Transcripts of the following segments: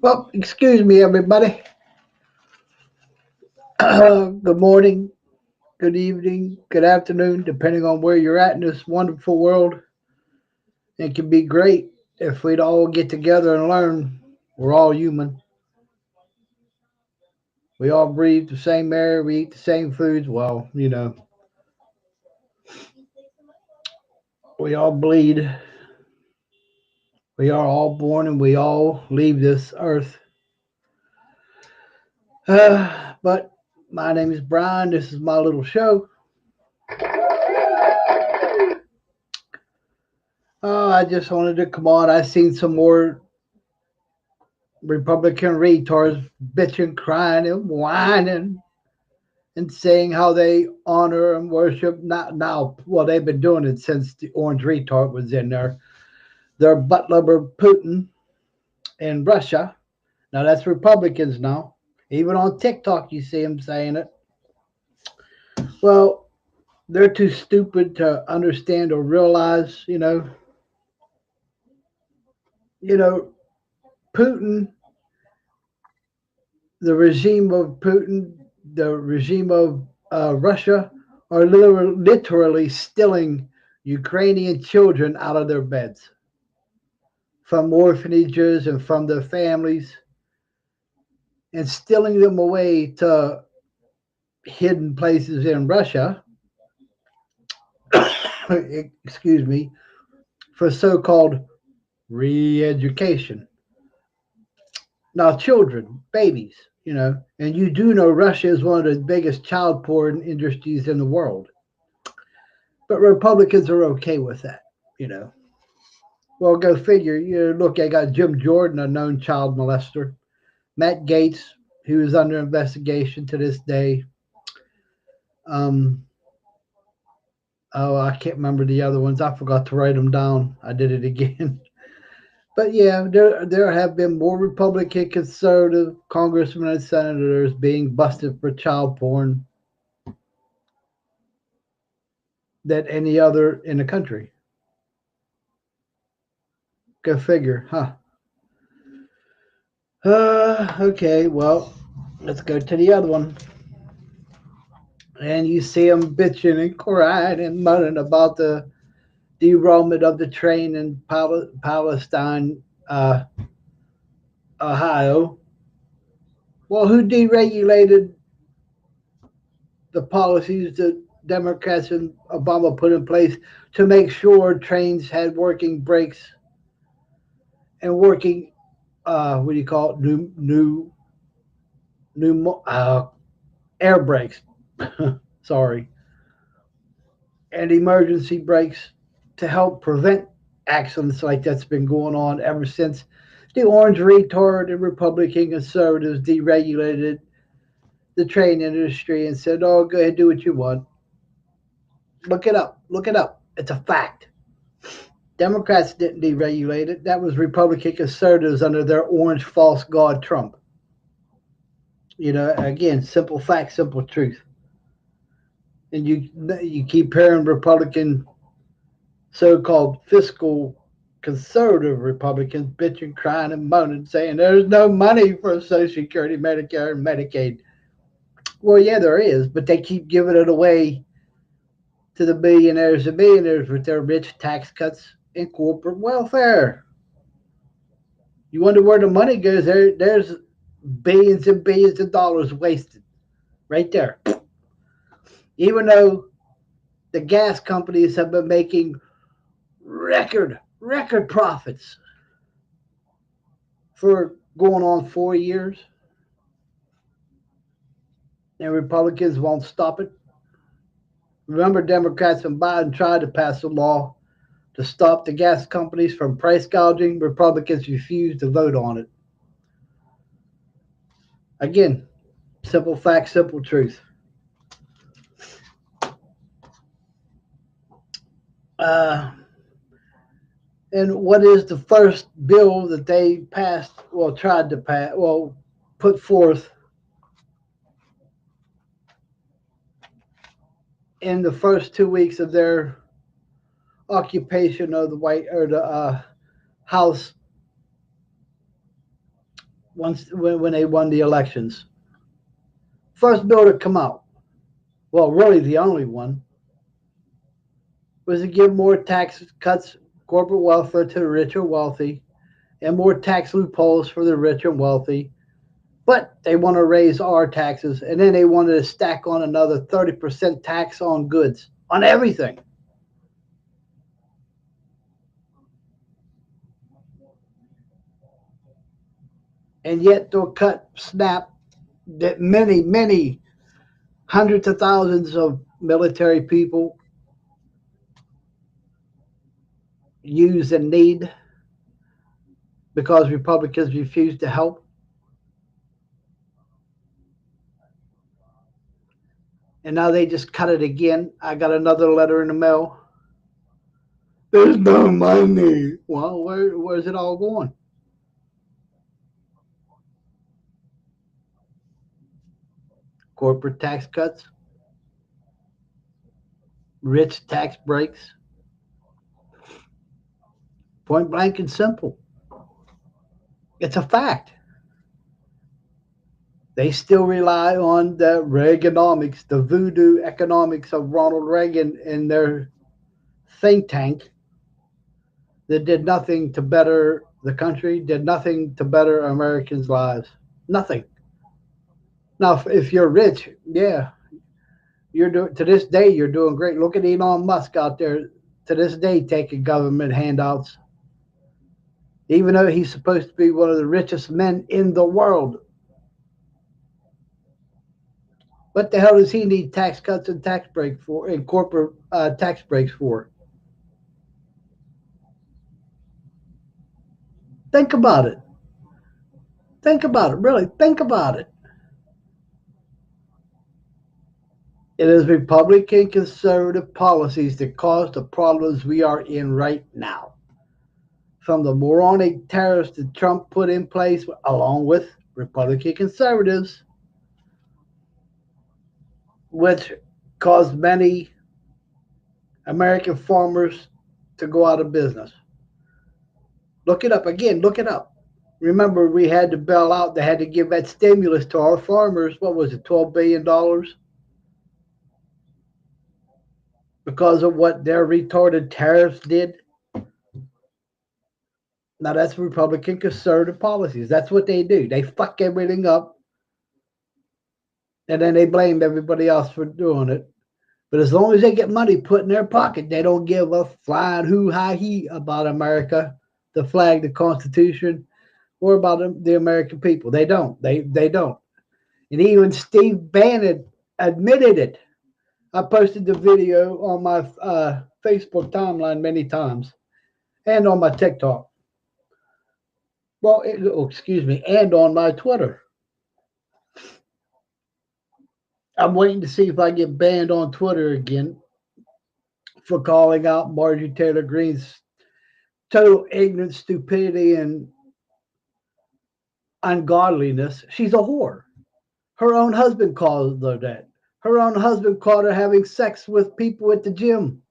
Well, excuse me, everybody. Good morning, good evening, good afternoon, depending on where you're at in this wonderful world. It can be great if we'd all get together and learn. We're all human. We all breathe the same air. We eat the same foods. Well, we all bleed. We are all born and we all leave this earth. But my name is Brian. This is my little show. I just wanted to come on. I've seen some more Republican retards bitching, crying, and whining and saying how they honor and worship not now. Well, they've been doing it since the orange retard was in there. Their butt lover Putin in Russia. Now that's Republicans now. Even on TikTok, you see them saying it. Well, they're too stupid to understand or realize. Putin, the regime of Putin, the regime of Russia are literally stealing Ukrainian children out of their beds from orphanages and from their families and stealing them away to hidden places in Russia, excuse me, for so called re education. Now, children, babies, and you do know Russia is one of the biggest child porn industries in the world. But Republicans are okay with that, you know. Well, go figure. Look, I got Jim Jordan, a known child molester. Matt Gates, who is under investigation to this day. Um, oh, I can't remember the other ones. I forgot to write them down. I did it again. But yeah, there have been more Republican conservative congressmen and senators being busted for child porn than any other in the country. Go figure, huh? Okay, well, let's go to the other one. And you see them bitching and crying and moaning about the derailment of the train in Palestine, Ohio. Well, who deregulated the policies that Democrats and Obama put in place to make sure trains had working brakes and working, what do you call it, new air brakes? Sorry, and emergency brakes to help prevent accidents like that's been going on ever since the orange retard and Republican conservatives deregulated the train industry and said, "Oh, go ahead, do what you want." Look it up. Look it up. It's a fact. Democrats didn't deregulate it. That was Republican conservatives under their orange false god Trump. Again, simple fact, simple truth. And you keep hearing Republican so-called fiscal conservative Republicans bitching, crying, and moaning, saying there's no money for Social Security, Medicare, and Medicaid. Well, yeah, there is, but they keep giving it away to the billionaires and millionaires with their rich tax cuts and corporate welfare. You wonder where the money goes. There's billions and billions of dollars wasted right there. Even though the gas companies have been making record profits for going on 4 years, and Republicans won't stop it. Remember, Democrats and Biden tried to pass a law to stop the gas companies from price gouging. Republicans refused to vote on it. Again, Simple fact, simple truth. Uh, and what is the first bill that they passed? Well, tried to pass. Well, put forth in the first 2 weeks of their occupation of the White or the House once when they won the elections. First bill to come out, well, really the only one, was to give more tax cuts, corporate welfare to the rich and wealthy, and more tax loopholes for the rich and wealthy. But they want to raise our taxes, and then they wanted to stack on another 30% tax on goods, on everything. And yet they'll cut snap that many hundreds of thousands of military people use and need because Republicans refuse to help. And now they just cut it again. I got another letter in the mail. There's no money. Well, where's it all going? Corporate tax cuts, rich tax breaks, point blank and simple. It's a fact. They still rely on the Reaganomics, the voodoo economics of Ronald Reagan and their think tank that did nothing to better the country, did nothing to better Americans' lives. Nothing. Now, if you're rich, yeah, you're doing to this day you're doing great. Look at Elon Musk out there to this day taking government handouts, even though he's supposed to be one of the richest men in the world. What the hell does he need tax cuts and tax breaks for, and corporate tax breaks for? Think about it. Think about it. Really, think about it. It is Republican conservative policies that cause the problems we are in right now. From the moronic tariffs that Trump put in place, along with Republican conservatives, which caused many American farmers to go out of business. Look it up again. Look it up. Remember, we had to bail out. They had to give that stimulus to our farmers. What was it, $12 billion? Because of what their retarded tariffs did. Now that's Republican conservative policies. That's what they do. They fuck everything up, and then they blame everybody else for doing it. But as long as they get money put in their pocket, they don't give a flying hoo-ha-hee about America, the flag, the Constitution, or about the American people. They don't. They don't. And even Steve Bannon admitted it. I posted the video on my Facebook timeline many times and on my TikTok. Well, excuse me, and on my Twitter. I'm waiting to see if I get banned on Twitter again for calling out Marjorie Taylor Greene's total ignorance, stupidity, and ungodliness. She's a whore. Her own husband called her that. Her own husband caught her having sex with people at the gym.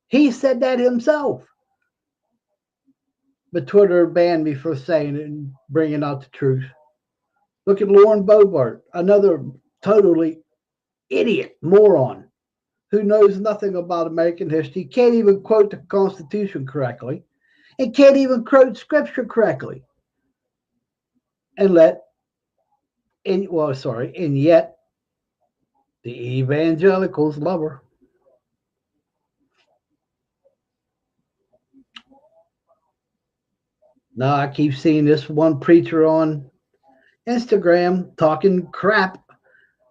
He said that himself. But Twitter banned me for saying it and bringing out the truth. Look at Lauren Boebert, another totally idiot, moron, who knows nothing about American history, can't even quote the Constitution correctly, and can't even quote Scripture correctly. And and yet the evangelicals love her. Now I keep seeing this one preacher on Instagram talking crap,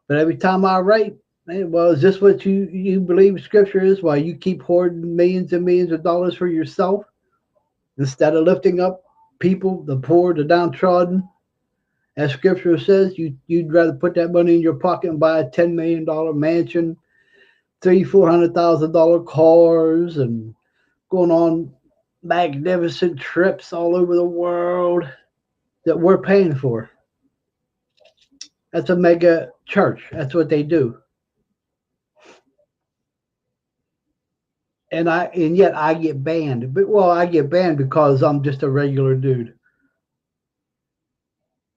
but every time I write, well, is this what you believe Scripture is? Why you keep hoarding millions and millions of dollars for yourself instead of lifting up people, the poor, the downtrodden, As scripture says, you'd rather put that money in your pocket and buy a $10 million mansion, three, $400,000 cars, and going on magnificent trips all over the world that we're paying for. That's a mega church. That's what they do. And yet I get banned. But well, I get banned because I'm just a regular dude.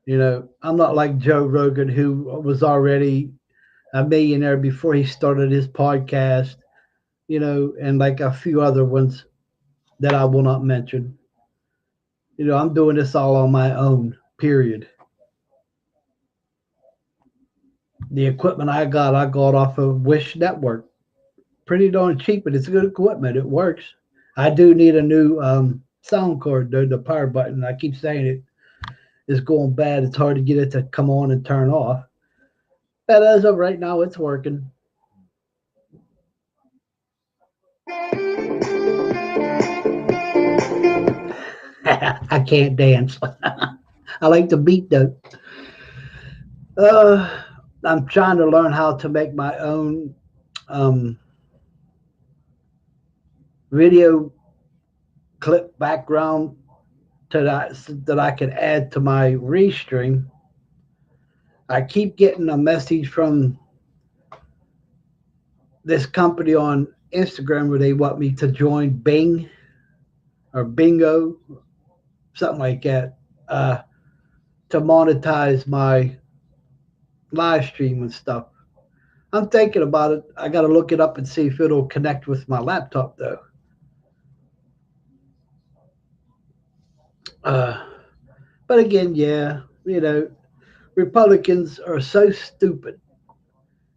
I'm not like Joe Rogan, who was already a millionaire before he started his podcast, and like a few other ones that I will not mention. I'm doing this all on my own, period. The equipment I got off of Wish Network. Pretty darn cheap, but it's good equipment. It works. I do need a new sound card, though. The power button, I keep saying it, is going bad. It's hard to get it to come on and turn off. But as of right now, it's working. I can't dance. I like the beat, though. Uh, I'm trying to learn how to make my own um, video clip background that I can add to my Restream. I keep getting a message from this company on Instagram where they want me to join Bing or Bingo, something like that, uh, to monetize my live stream and stuff. I'm thinking about it. I got to look it up and see if it'll connect with my laptop, though. Uh, but again, yeah, Republicans are so stupid.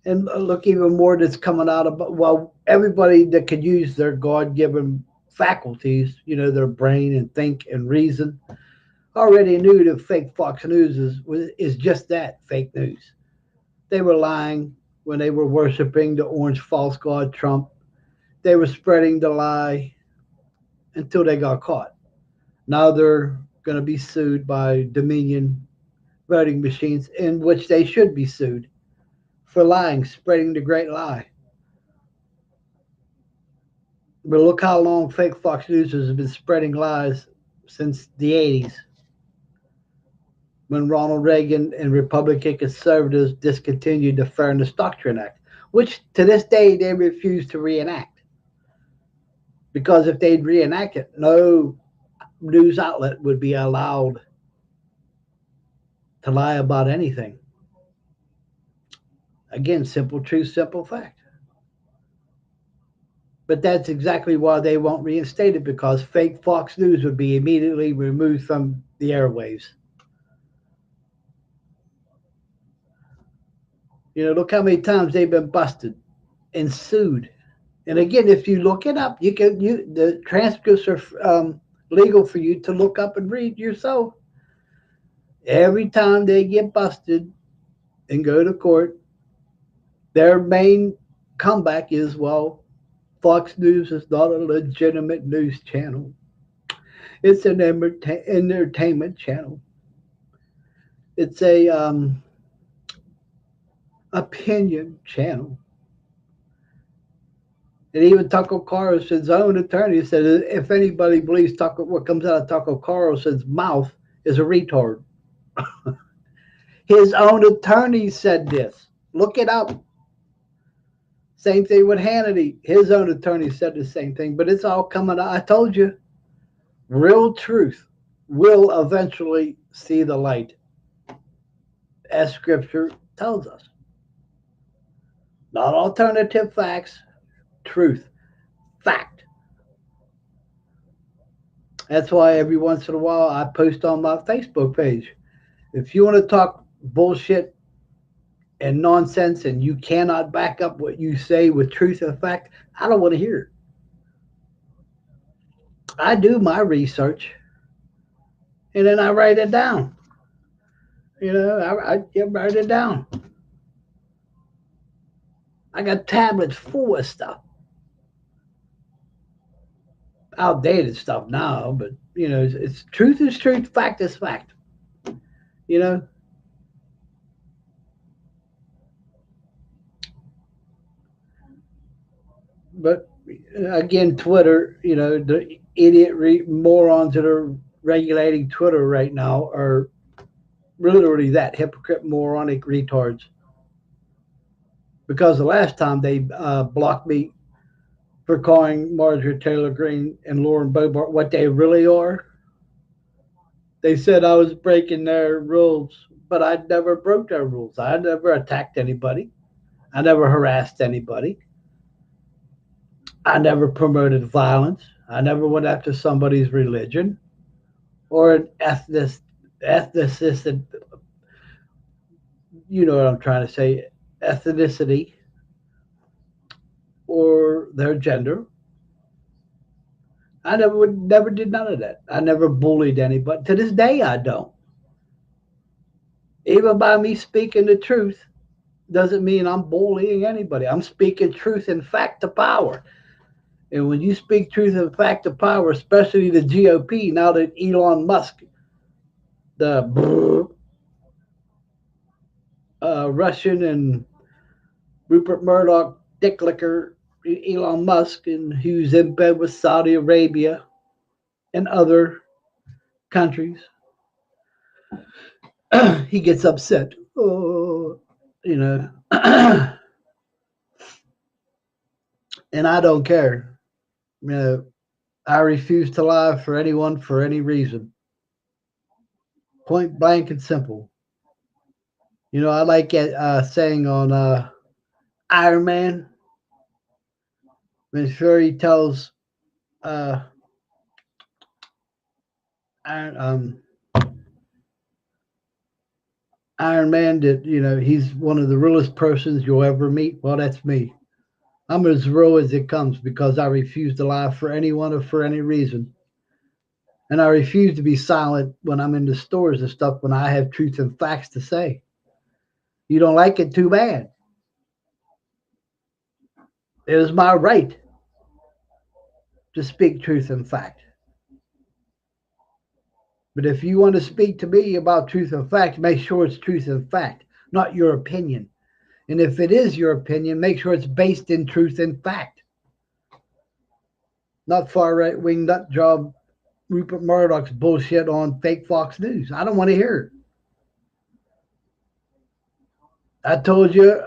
And look, even more that's coming out of, well, everybody that could use their God given faculties, their brain and think and reason, already knew that fake Fox News is just that, fake news. They were lying when they were worshiping the orange false god Trump. They were spreading the lie until they got caught. Now they're going to be sued by Dominion voting machines, in which they should be sued for lying, spreading the great lie. But look how long fake Fox News has been spreading lies since the 80s, when Ronald Reagan and Republican conservatives discontinued the Fairness Doctrine Act, which to this day they refuse to reenact. Because if they'd reenact it, no news outlet would be allowed to lie about anything. Again, simple truth, simple fact. But that's exactly why they won't reinstate it, because fake Fox News would be immediately removed from the airwaves. Look how many times they've been busted and sued. And again, if you look it up, the transcripts are legal for you to look up and read yourself. Every time they get busted and go to court, their main comeback is, well, Fox News is not a legitimate news channel. It's an entertainment channel. It's a opinion channel. And even Tucker Carlson's own attorney said if anybody believes what comes out of Tucker Carlson's mouth is a retard. His own attorney said this. Look it up. Same thing with Hannity. His own attorney said the same thing, but it's all coming out. I told you, real truth will eventually see the light, as Scripture tells us. Not alternative facts, truth, fact. That's why every once in a while I post on my Facebook page. If you want to talk bullshit and nonsense and you cannot back up what you say with truth and fact, I don't want to hear it. I do my research and then I write it down. I write it down. I got tablets full of stuff. Outdated stuff now, but it's truth is truth, fact is fact. You know, But again, Twitter, the idiot morons that are regulating Twitter right now are literally that hypocrite, moronic retards. Because the last time they blocked me for calling Marjorie Taylor Greene and Lauren Boebert what they really are, they said I was breaking their rules, but I never broke their rules. I never attacked anybody. I never harassed anybody. I never promoted violence. I never went after somebody's religion or an ethnicist, you know what I'm trying to say, ethnicity or their gender. I never did none of that. I never bullied anybody. To this day, I don't. Even by me speaking the truth doesn't mean I'm bullying anybody. I'm speaking truth and fact to power. And when you speak truth and fact to power, especially the GOP, now that Elon Musk, the Russian and Rupert Murdoch dick licker Elon Musk, and who's in bed with Saudi Arabia and other countries, he gets upset. Oh, you know, and I don't care. You know, I refuse to lie for anyone for any reason. Point blank and simple. I like it, saying on Iron Man when Fury tells uh, Iron, Iron Man that he's one of the realest persons you'll ever meet. Well, that's me. I'm as real as it comes because I refuse to lie for anyone or for any reason. And I refuse to be silent when I'm in the stores and stuff when I have truth and facts to say. You don't like it, too bad. It is my right to speak truth and fact. But if you want to speak to me about truth and fact, make sure it's truth and fact, not your opinion. And if it is your opinion, make sure it's based in truth and fact, not far right wing nut job Rupert Murdoch's bullshit on fake Fox News. I don't want to hear it. I told you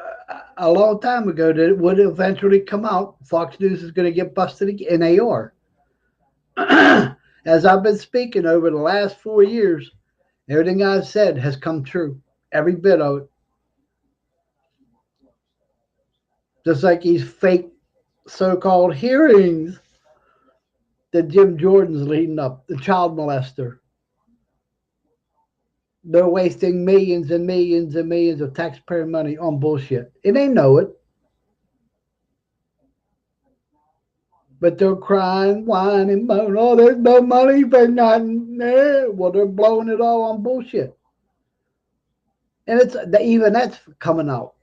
a long time ago that it would eventually come out. Fox News is going to get busted again, and they are. As I've been speaking over the last 4 years, everything I've said has come true. Every bit of it. Just like these fake so-called hearings that Jim Jordan's leading up, the child molester. They're wasting millions and millions and millions of taxpayer money on bullshit. And they know it. But they're crying, whining, moaning, oh, there's no money for nothing. Well, they're blowing it all on bullshit. And even that's coming out.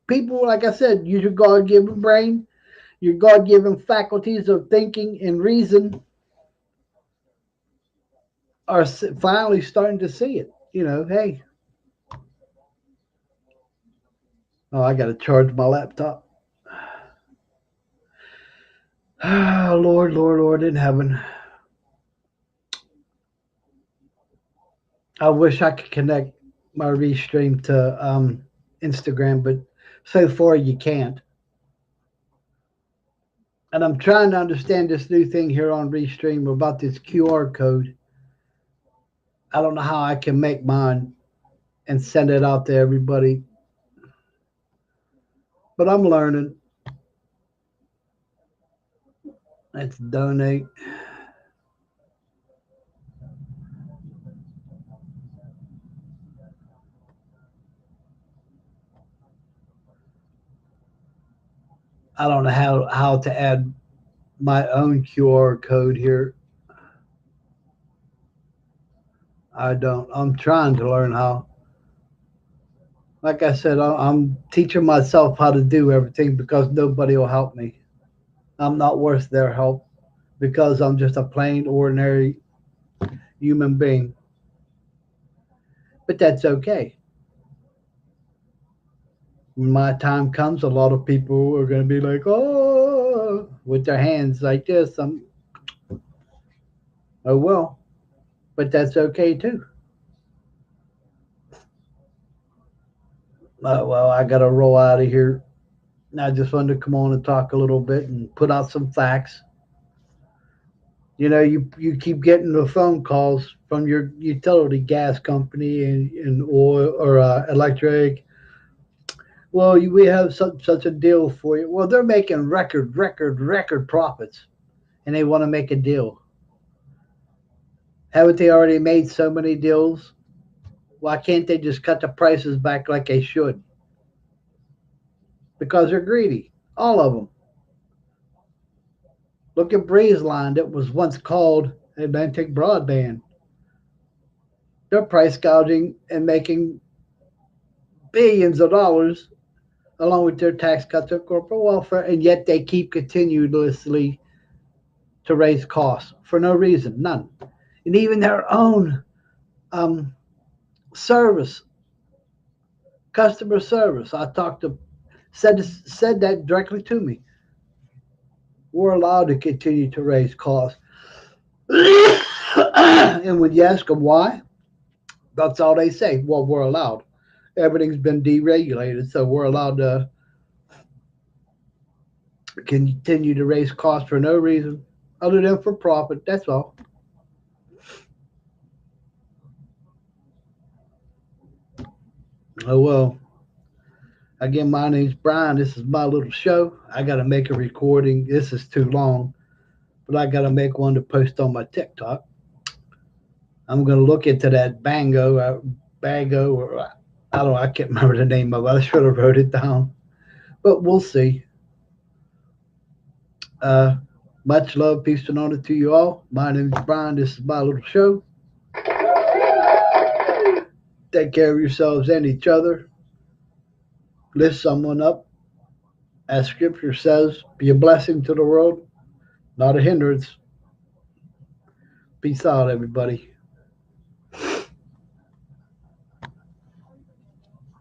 People, like I said, use your God given brain, your God given faculties of thinking and reason are finally starting to see it. Hey, oh, I got to charge my laptop. Oh, Lord, Lord, Lord in heaven. I wish I could connect my Restream to Instagram, but so far you can't. And I'm trying to understand this new thing here on Restream about this QR code. I don't know how I can make mine and send it out to everybody, but I'm learning. Let's donate. I don't know how to add my own QR code here. I don't. I'm trying to learn how. Like I said, I'm teaching myself how to do everything because nobody will help me. I'm not worth their help because I'm just a plain, ordinary human being. But that's okay. When my time comes, a lot of people are going to be like, oh. with their hands like this. Oh well, but that's okay too. Well, I got to roll out of here. I just wanted to come on and talk a little bit and put out some facts. You keep getting the phone calls from your utility gas company and oil or electric. Well, we have such a deal for you. Well, they're making record profits, and they want to make a deal. Haven't they already made so many deals? Why can't they just cut the prices back like they should? Because they're greedy, all of them. Look at Breezeline that was once called Atlantic Broadband. They're price gouging and making billions of dollars along with their tax cuts and corporate welfare, and yet they keep continuously to raise costs for no reason, none. And even their own um, service, customer service, I talked to said that directly to me. We're allowed to continue to raise costs, and when you ask them why, that's all they say. Well, we're allowed. Everything's been deregulated, so we're allowed to continue to raise costs for no reason other than for profit. That's all. Oh well. Again, my name's Brian. This is my little show. I got to make a recording. This is too long, but I got to make one to post on my TikTok. I'm going to look into that Bango, or I don't know. I can't remember the name of it. I should have wrote it down, but we'll see. Uh, Much love, peace, and honor to you all. My name's Brian. This is my little show. Take care of yourselves and each other. Lift someone up. As scripture says, be a blessing to the world, not a hindrance. Peace out, everybody.